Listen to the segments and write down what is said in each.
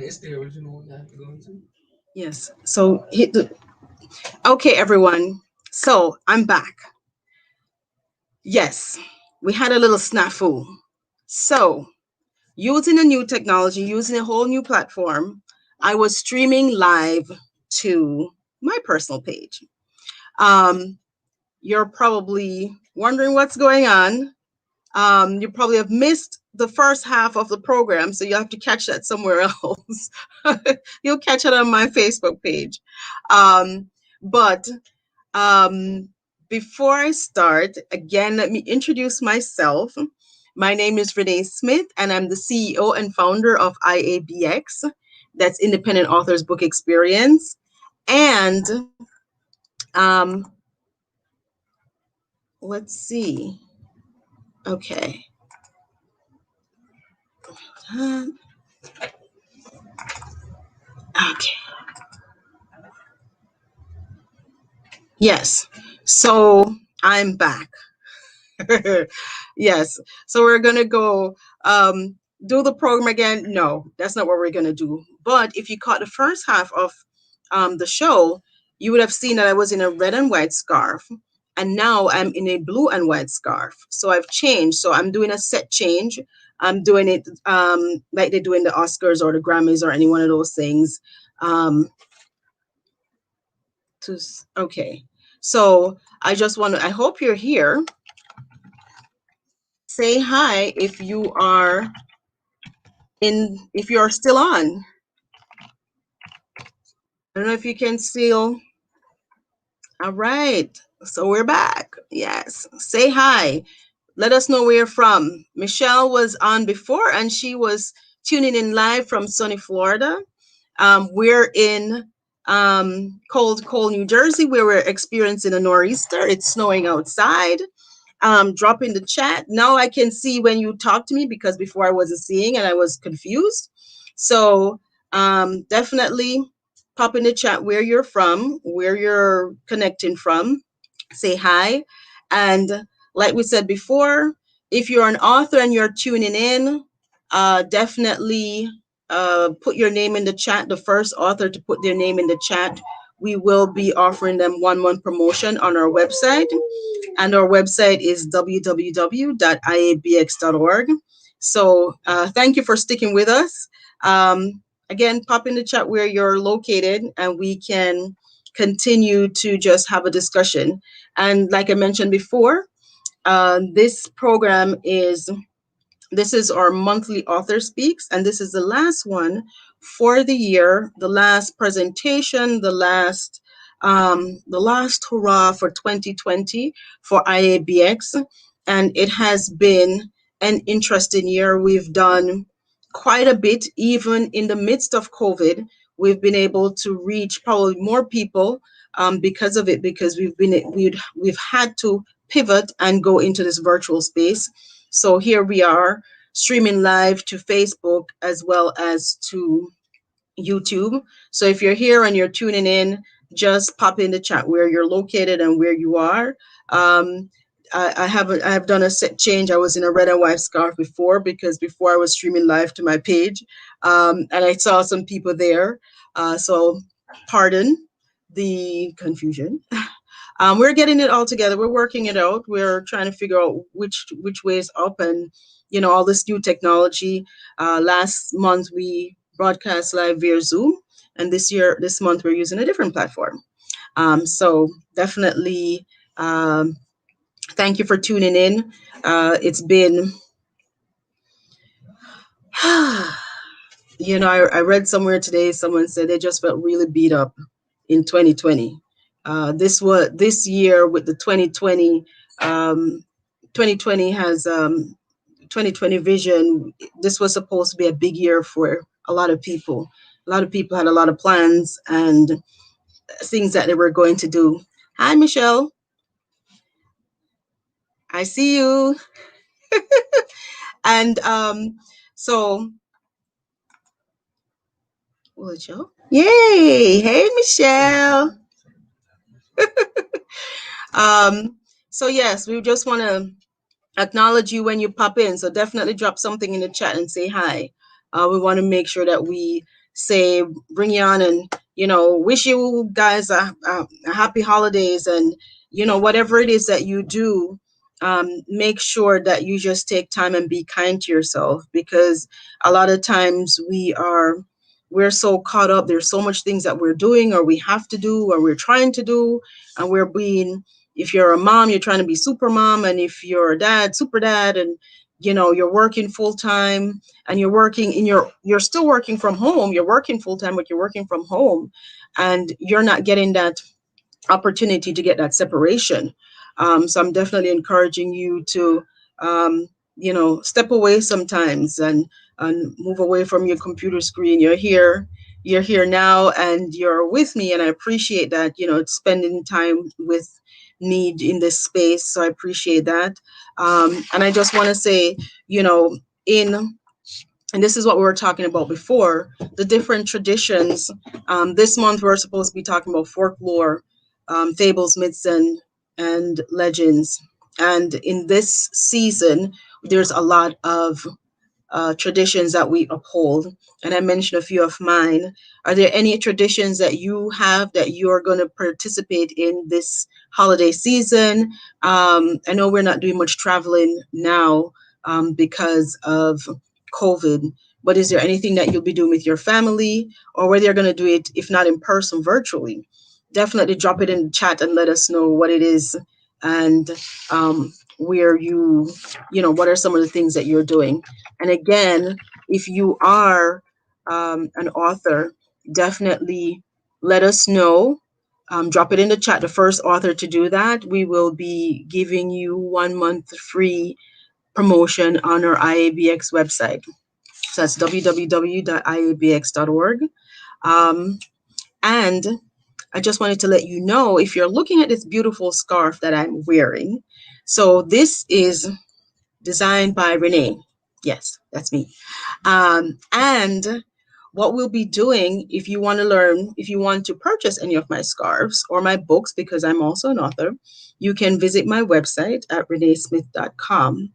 It's the original one I have to go into. Yes. So hit the. Okay, everyone. So I'm back. Yes, we had a little snafu. So using a new technology, using a whole new platform, I was streaming live to my personal page. Um, you're probably wondering what's going on. You probably have missed the first half of the program, so you have to catch that somewhere else. You'll catch it on my Facebook page. Um, but um, before I start, again, let me introduce myself. My name is Renee Smith, and I'm the CEO and founder of IABX, that's Independent Authors Book Experience. And um, let's see. Okay. Okay. Yes. So I'm back. Yes. So we're gonna go do the program again. No, that's not what we're gonna do. But if you caught the first half of the show, you would have seen that I was in a red and white scarf, and now I'm in a blue and white scarf. So I've changed. So I'm doing a set change. I'm doing it like they do in the Oscars or the Grammys or any one of those things. Um, okay. So I just want to. I hope you're here. Say hi if you are if you're still on. I don't know if you can still. All right. So we're back. Yes. Say hi. Let us know where you're from. Michelle was on before and she was tuning in live from sunny Florida. We're in cold New Jersey where we're experiencing a nor'easter. It's snowing outside. Drop in the chat. Now I can see when you talk to me because before I wasn't seeing and I was confused. So definitely pop in the chat where you're from, where you're connecting from. Say hi. And like we said before, if you're an author and you're tuning in, definitely put your name in the chat. The first author to put their name in the chat, we will be offering them 1 month promotion on our website. And our website is www.iabx.org. So thank you for sticking with us. Again, pop in the chat where you're located and we can continue to just have a discussion. And like I mentioned before, this program this is our monthly author speaks, and this is the last one for the year, the last presentation, the last hurrah for 2020 for IABX. And it has been an interesting year. We've done quite a bit, even in the midst of COVID. We've been able to reach probably more people because of it, because we've had to pivot and go into this virtual space. So here we are streaming live to Facebook as well as to YouTube. So if you're here and you're tuning in, just pop in the chat where you're located and where you are. I have done a set change. I was in a red and white scarf before because before I was streaming live to my page, and I saw some people there. So pardon the confusion. We're getting it all together. We're working it out. We're trying to figure out which way is up, and all this new technology. Last month we broadcast live via Zoom, and this month we're using a different platform. So definitely, thank you for tuning in. It's been, I read somewhere today. Someone said they just felt really beat up in 2020. This year with the 2020, 2020 has 2020 vision. This was supposed to be a big year for a lot of people. A lot of people had a lot of plans and things that they were going to do. Hi, Michelle. I see you. And so, Michelle. Yay! Hey, Michelle. Um, so yes, we just want to acknowledge you when you pop in. So definitely drop something in the chat and say hi. We want to make sure that we say, bring you on and, wish you guys a happy holidays, and, whatever it is that you do, make sure that you just take time and be kind to yourself, because a lot of times we're so caught up. There's so much things that we're doing or we have to do or we're trying to do, and we're being, if you're a mom, you're trying to be super mom, and if you're a dad, super dad, and you're working full time, and you're still working from home. You're working full time, but you're working from home, and you're not getting that opportunity to get that separation. So I'm definitely encouraging you to, step away sometimes, and move away from your computer screen. You're here now, and you're with me, and I appreciate that. It's spending time with me in this space, so I appreciate that. And I just want to say, in and this is what we were talking about before, the different traditions. This month we're supposed to be talking about folklore, fables, myths, and legends. And in this season, there's a lot of traditions that we uphold. And I mentioned a few of mine. Are there any traditions that you have that you are going to participate in this holiday season? I know we're not doing much traveling now, because of COVID, but is there anything that you'll be doing with your family, or whether you're going to do it, if not in person, virtually? Definitely drop it in the chat and let us know what it is, and where what are some of the things that you're doing. And again, if you are an author, definitely let us know. Drop it in the chat. The first author to do that, we will be giving you 1 month free promotion on our IABX website. So that's www.iabx.org. And I just wanted to let you know, if you're looking at this beautiful scarf that I'm wearing, so this is designed by Renee. Yes, that's me. And what we'll be doing, if you want to purchase any of my scarves or my books, because I'm also an author, you can visit my website at reneesmith.com.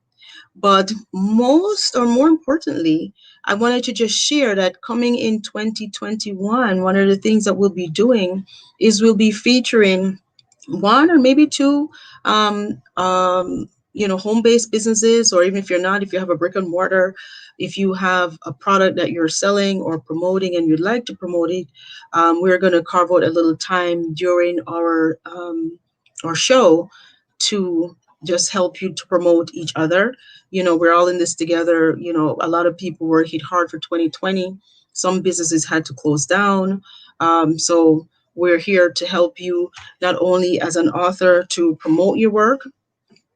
But more importantly, I wanted to just share that coming in 2021, one of the things that we'll be doing is we'll be featuring one or maybe two, home-based businesses, or even if you're not, if you have a brick and mortar, if you have a product that you're selling or promoting and you'd like to promote it, we're going to carve out a little time during our show to just help you to promote each other. We're all in this together. A lot of people were hit hard for 2020. Some businesses had to close down. So we're here to help you, not only as an author to promote your work.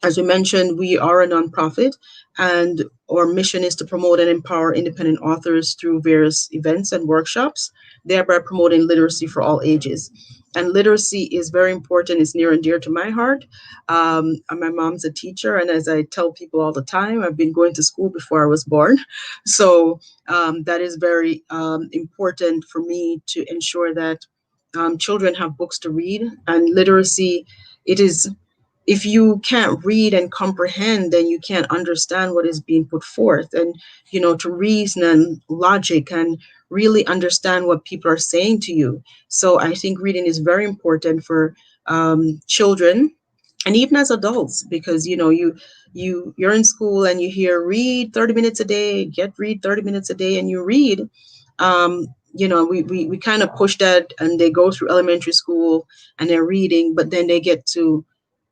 As we mentioned, we are a nonprofit, and our mission is to promote and empower independent authors through various events and workshops, thereby promoting literacy for all ages. And literacy is very important. It's near and dear to my heart. And my mom's a teacher, and as I tell people all the time, I've been going to school before I was born. So that is very important for me to ensure that children have books to read. And literacy, it is, if you can't read and comprehend, then you can't understand what is being put forth, and to reason and logic and really understand what people are saying to you. So I think reading is very important for children, and even as adults, because you're in school and you hear read 30 minutes a day, read 30 minutes a day, and you read. We kind of push that, and they go through elementary school and they're reading, but then they get to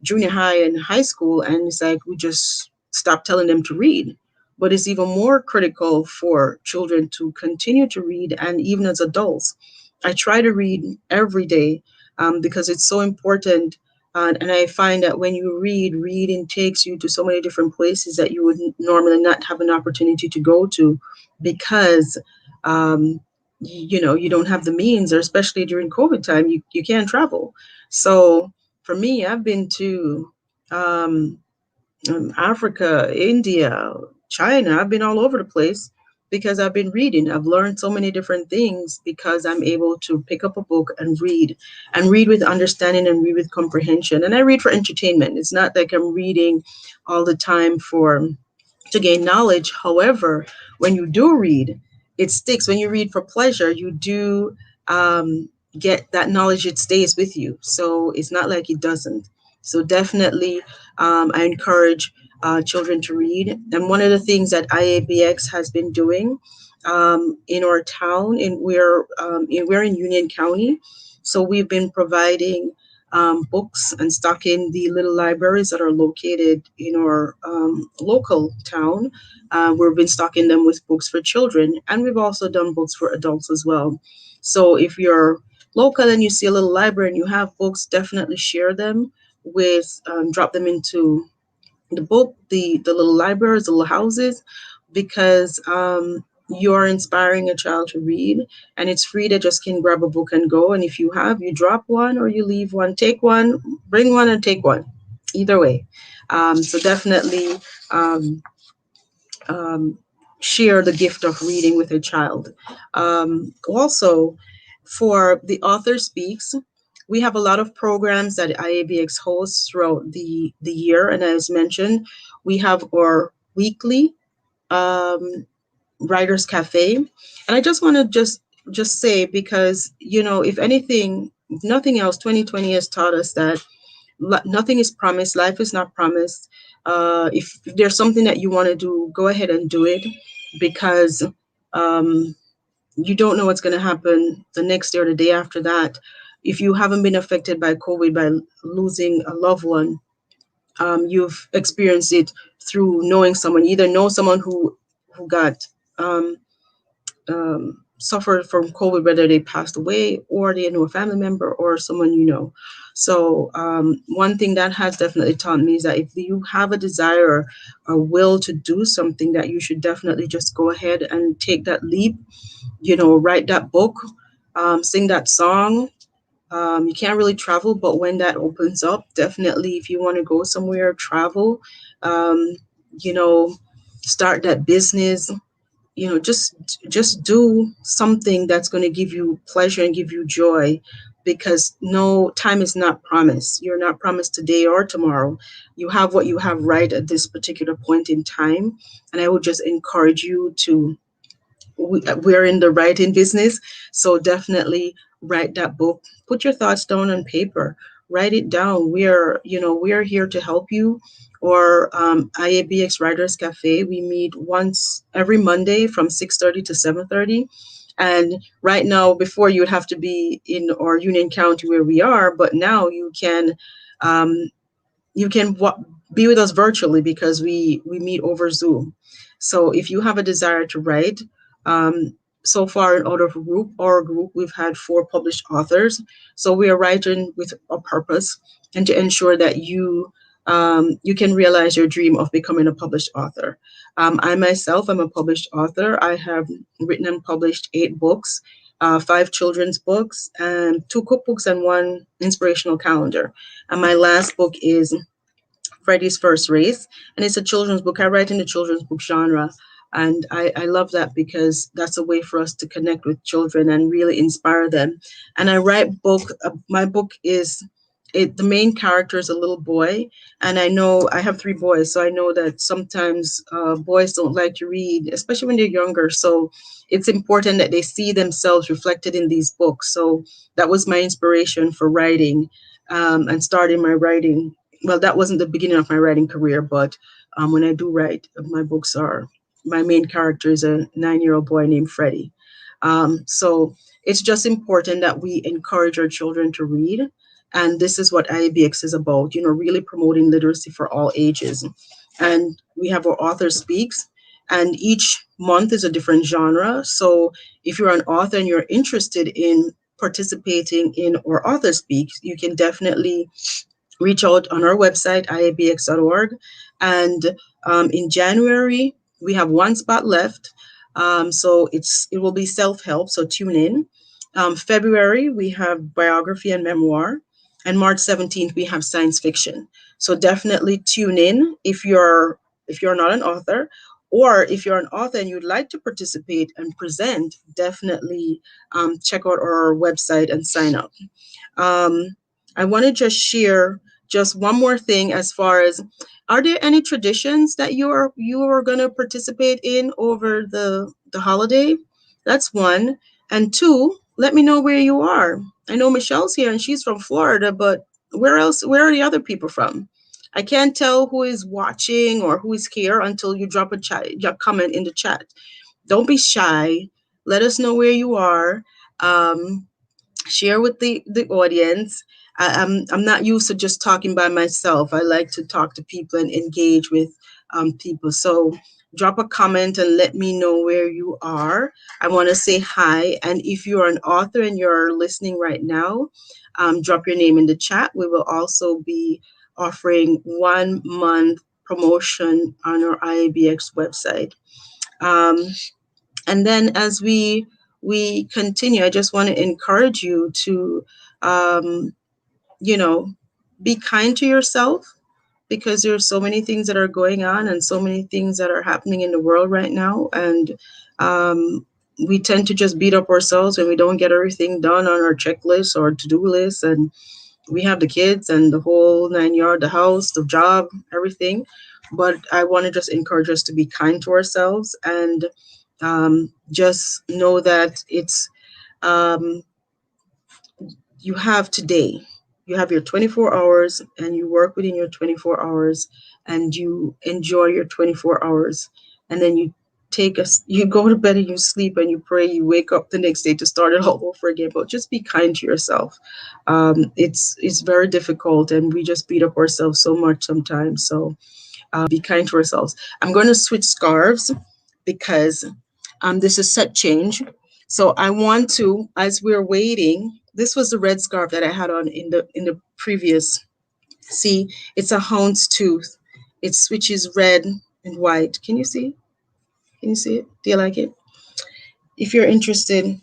junior high and high school, and it's like we just stop telling them to read. But it's even more critical for children to continue to read, and even as adults. I try to read every day, because it's so important. And I find that when you reading takes you to so many different places that you would normally not have an opportunity to go to, because you don't have the means, or especially during COVID time, you can't travel. So for me, I've been to Africa, India, China. I've been all over the place because I've been reading. I've learned so many different things because I'm able to pick up a book and read with understanding and read with comprehension. And I read for entertainment. It's not like I'm reading all the time to gain knowledge. However, when you do read, it sticks. When you read for pleasure, you do get that knowledge, it stays with you. So it's not like it doesn't. So definitely, I encourage children to read. And one of the things that IABX has been doing in our town, we're in Union County, so we've been providing books and stocking the little libraries that are located in our local town. We've been stocking them with books for children, and we've also done books for adults as well. So if you're local and you see a little library and you have books, definitely share them with, drop them into the little libraries, the little houses, because you're inspiring a child to read, and it's free. They just can grab a book and go. And if you have, you drop one or you leave one, take one, bring one and take one. Either way. So definitely um, um, share the gift of reading with a child. Also, for the author speaks, we have a lot of programs that IABX hosts throughout the year. And as mentioned, we have our weekly um, Writers Cafe. And I just want to just say, because, if anything, if nothing else, 2020 has taught us that nothing is promised. Life is not promised. If there's something that you want to do, go ahead and do it, because um, you don't know what's going to happen the next day or the day after that. If you haven't been affected by COVID, by losing a loved one, you've experienced it through knowing someone. You either know someone who got um, suffered from COVID, whether they passed away or they know a family member or someone you know. So one thing that has definitely taught me is that if you have a desire or will to do something, that you should definitely just go ahead and take that leap. Write that book, sing that song. You can't really travel, but when that opens up, definitely, if you want to go somewhere, travel. Um, you know, start that business. Just do something that's going to give you pleasure and give you joy, because no time is not promised. You're not promised today or tomorrow. You have what you have right at this particular point in time, and I would just encourage you to, we're in the writing business, so definitely write that book. Put your thoughts down on paper. Write it down. We're here to help you. Or IABX Writers Cafe. We meet once every Monday from 6:30 to 7:30. And right now, before you would have to be in our Union County where we are, but now um, you can be with us virtually, because we meet over Zoom. So if you have a desire to write, so far in our group, we've had 4 published authors. So we are writing with a purpose, and to ensure that you can realize your dream of becoming a published author. I myself am a published author. I have written and published 8 books, 5 children's books, and 2 cookbooks, and 1 inspirational calendar. And my last book is Freddy's First Race, and it's a children's book. I write in the children's book genre, and I love that, because that's a way for us to connect with children and really inspire them. And I write book. My book is it. The main character is a little boy, and I know I have 3 boys, so I know that sometimes boys don't like to read, especially when they're younger. So it's important that they see themselves reflected in these books. So that was my inspiration for writing, and starting my writing. Well, that wasn't the beginning of my writing career, but when I do write, my main character is a 9-year-old boy named Freddie. So it's just important that we encourage our children to read. And this is what IABX is about, really promoting literacy for all ages. And we have our author speaks, and each month is a different genre. So if you're an author and you're interested in participating in our author speaks, you can definitely reach out on our website, iabx.org. And in January, we have 1 spot left. So it will be self-help, so tune in. February, we have biography and memoir. And March 17th, we have science fiction. So definitely tune in if you're not an author, or if you're an author and you'd like to participate and present, definitely check out our website and sign up. I want to just share just one more thing, as far as, are there any traditions that you are going to participate in over the holiday? That's one. And two, let me know where you are. I know Michelle's here and she's from Florida, but where else? Where are the other people from? I can't tell who is watching or who is here until you drop a comment in the chat. Don't be shy. Let us know where you are. Share with the audience. I'm not used to just talking by myself. I like to talk to people and engage with people. So drop a comment and let me know where you are. I want to say hi. And if you're an author and you're listening right now, drop your name in the chat. We will also be offering 1 month promotion on our IABX website. And then as we continue, I just want to encourage you to, be kind to yourself, because there are so many things that are going on and so many things that are happening in the world right now. And we tend to just beat up ourselves when we don't get everything done on our checklist or to-do list. And we have the kids and the whole 9 yards, the house, the job, everything. But I want to just encourage us to be kind to ourselves and just know that it's you have today. You have your 24 hours and you work within your 24 hours and you enjoy your 24 hours. And then you you go to bed and you sleep and you pray, you wake up the next day to start it all over again. But just be kind to yourself. It's very difficult and we just beat up ourselves so much sometimes. So be kind to ourselves. I'm going to switch scarves because this is set change. So I want to, as we're waiting, this was the red scarf that I had on in the previous. See, it's a houndstooth. It switches red and white. Can you see? Can you see it? Do you like it? If you're interested,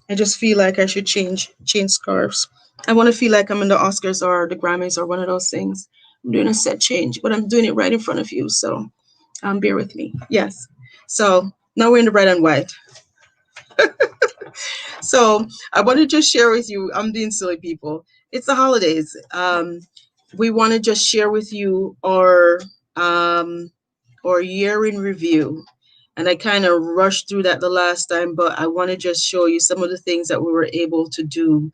I just feel like I should change scarves. I want to feel like I'm in the Oscars or the Grammys or one of those things. I'm doing a set change, but I'm doing it right in front of you. So bear with me. Yes. So now we're in the red and white. So I want to just share with you, I'm being silly, people. It's the holidays. We want to just share with you our year in review. And I kind of rushed through that the last time, but I want to just show you some of the things that we were able to do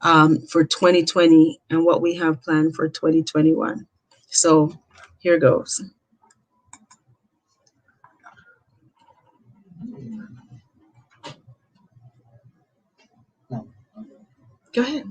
for 2020 and what we have planned for 2021. So here goes. Go ahead.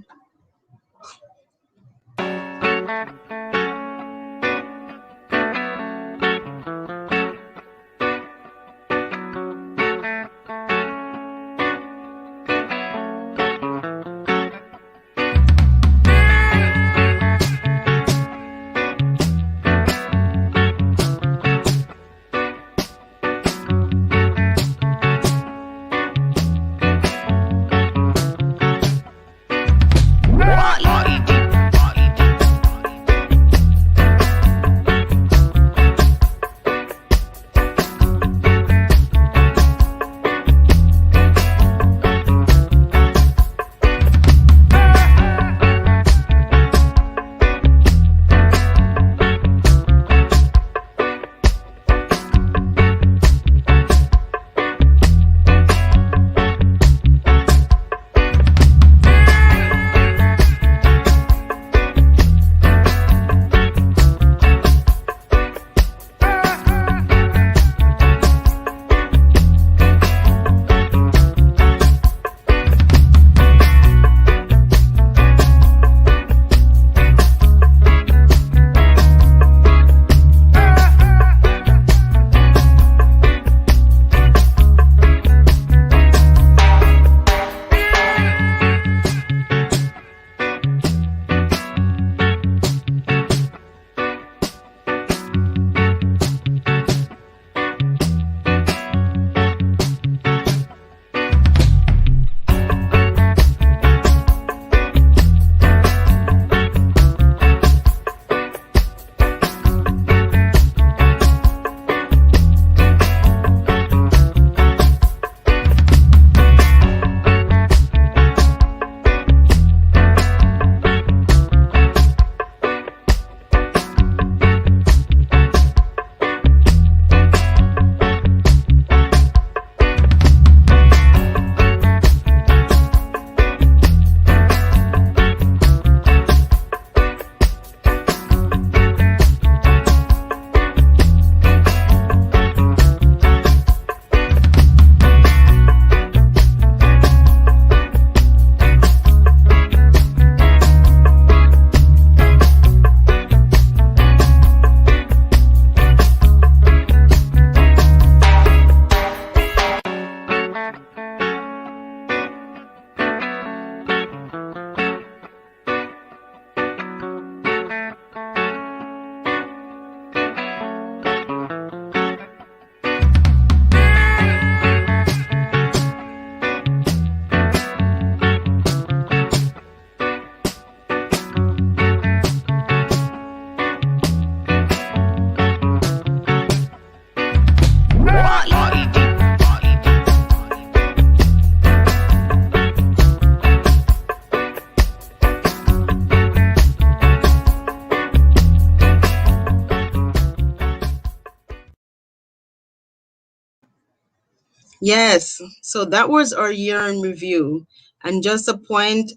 Yes. So that was our year in review. And just a point,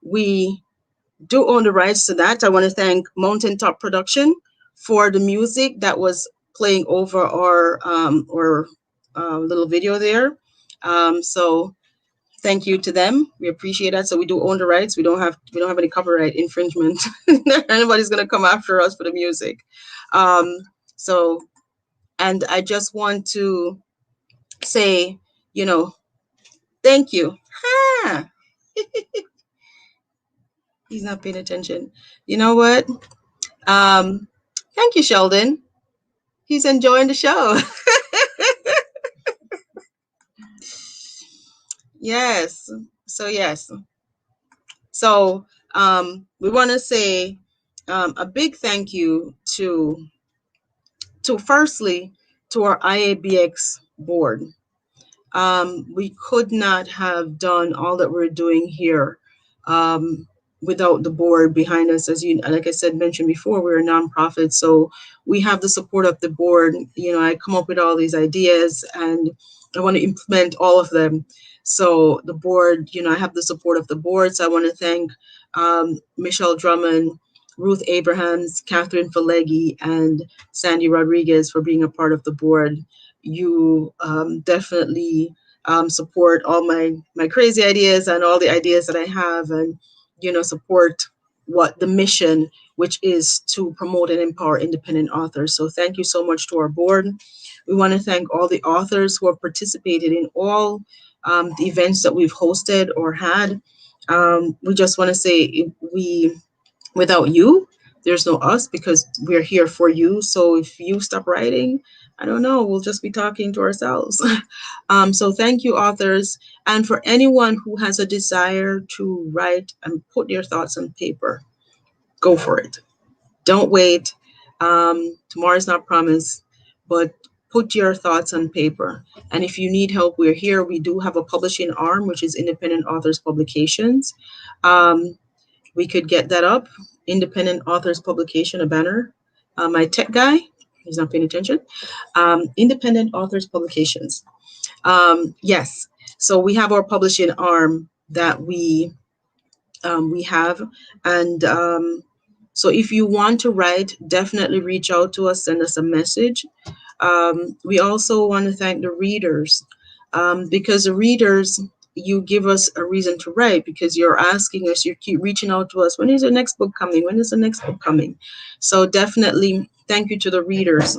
we do own the rights to that. I want to thank Mountaintop Production for the music that was playing over our little video there. So thank you to them. We appreciate that. So we do own the rights. We don't have any copyright infringement. Anybody's gonna come after us for the music. Um, so and I just want to say, you know, thank you. Ah, he's not paying attention. You know what? Um, Thank you, Sheldon. He's enjoying the show. Yes. So yes. So we want to say a big thank you to firstly to our IABX board. We could not have done all that we're doing here um, without the board behind us. As you, like I said, mentioned before, we're a nonprofit, so we have the support of the board. You know, I come up with all these ideas, and I want to implement all of them. So the board, you know, I have the support of the board. So I want to thank Michelle Drummond, Ruth Abrahams, Catherine Falegi, and Sandy Rodriguez for being a part of the board. You definitely support all my crazy ideas and all the ideas that I have, and support what the mission, which is to promote and empower independent authors. So thank you so much to our board. We want to thank all the authors who have participated in all the events that we've hosted or had. We just want to say we without you, there's no us because we're here for you. So if you stop writing, I don't know, we'll just be talking to ourselves. So thank you, authors. And for anyone who has a desire to write and put their thoughts on paper, go for it. Don't wait. Tomorrow is not promised, but put your thoughts on paper. And if you need help, we're here. We do have a publishing arm, which is Independent Authors Publications. Um, we could get that up. Independent Authors Publication, a banner. My tech guy, he's not paying attention. Independent Authors Publications. Yes. So we have our publishing arm that we have, and so if you want to write, definitely reach out to us, send us a message. We also want to thank the readers, because the readers, you give us a reason to write because you're asking us, you keep reaching out to us. When is the next book coming? When is the next book coming? So definitely thank you to the readers,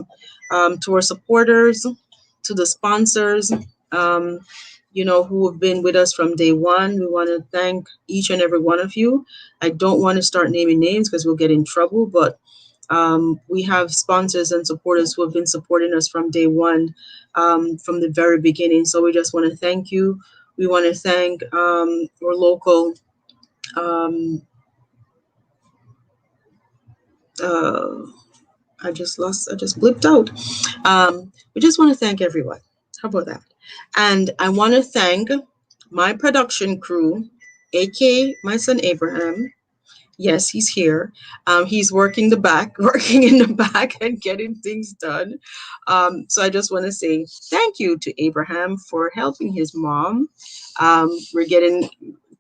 to our supporters, to the sponsors, um, who have been with us from day one. We want to thank each and every one of you. I don't want to start naming names because we'll get in trouble, but we have sponsors and supporters who have been supporting us from day one, from the very beginning. So we just want to thank you. We want to thank our local, um, uh, I just blipped out. We just want to thank everyone. How about that? And I want to thank my production crew, aka my son Abraham. Yes, he's here. He's working the back, working in the back and getting things done. So I just want to say thank you to Abraham for helping his mom. We're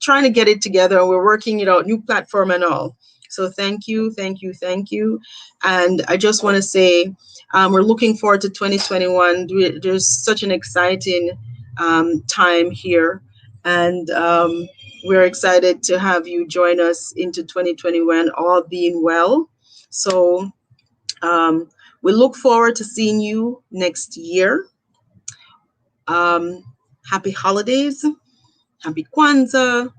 trying to get it together, and we're working it out, new platform and all. So thank you, thank you, thank you. And I just want to say we're looking forward to 2021. There's such an exciting time here. And we're excited to have you join us into 2021, all being well. So we look forward to seeing you next year. Happy holidays, happy Kwanzaa,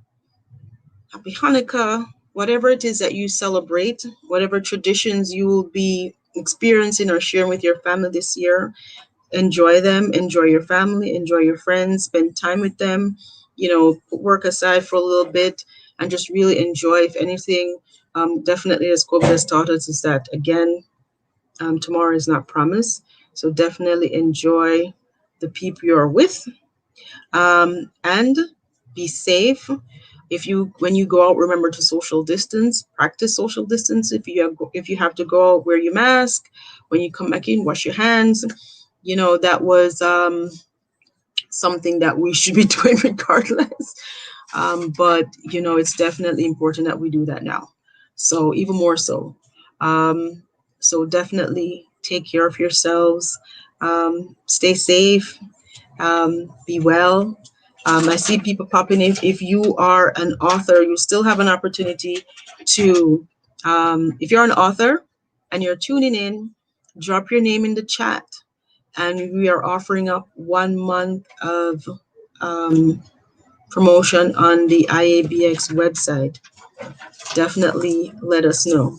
happy Hanukkah, whatever it is that you celebrate, whatever traditions you will be experiencing or sharing with your family this year. Enjoy them, enjoy your family, enjoy your friends, spend time with them, put work aside for a little bit and just really enjoy. If anything, definitely, as COVID has taught us, is that again, tomorrow is not promised. So definitely enjoy the people you're with, and be safe. When you go out, remember to social distance, practice social distance. If you have to go out, wear your mask. When you come back in, wash your hands. That was something that we should be doing regardless. But it's definitely important that we do that now. So even more so. Um, so definitely take care of yourselves. Stay safe. Be well. I see people popping in. If you are an author, you still have an opportunity to, if you're an author and you're tuning in, drop your name in the chat. And we are offering up 1 month of um, promotion on the IABX website. Definitely let us know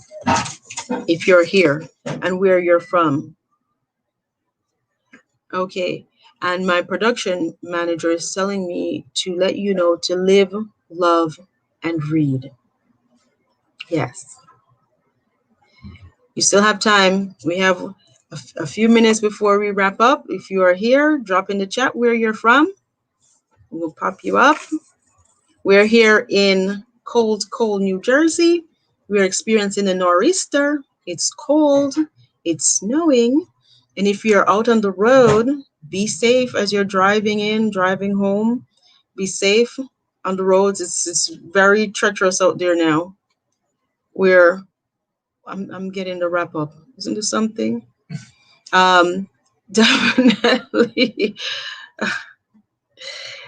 if you're here and where you're from. Okay. And my production manager is telling me to let you know to live, love, and read. Yes. You still have time. We have a few minutes before we wrap up. If you are here, drop in the chat where you're from. We'll pop you up. We're here in cold New Jersey. We're experiencing a nor'easter. It's cold. It's snowing. And if you're out on the road, be safe as you're driving in, driving home. Be safe on the roads. It's very treacherous out there now. I'm getting the wrap up. Isn't there something? Definitely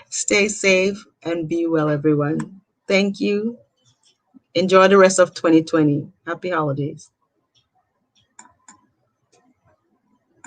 stay safe and be well, everyone. Thank you. Enjoy the rest of 2020. Happy holidays.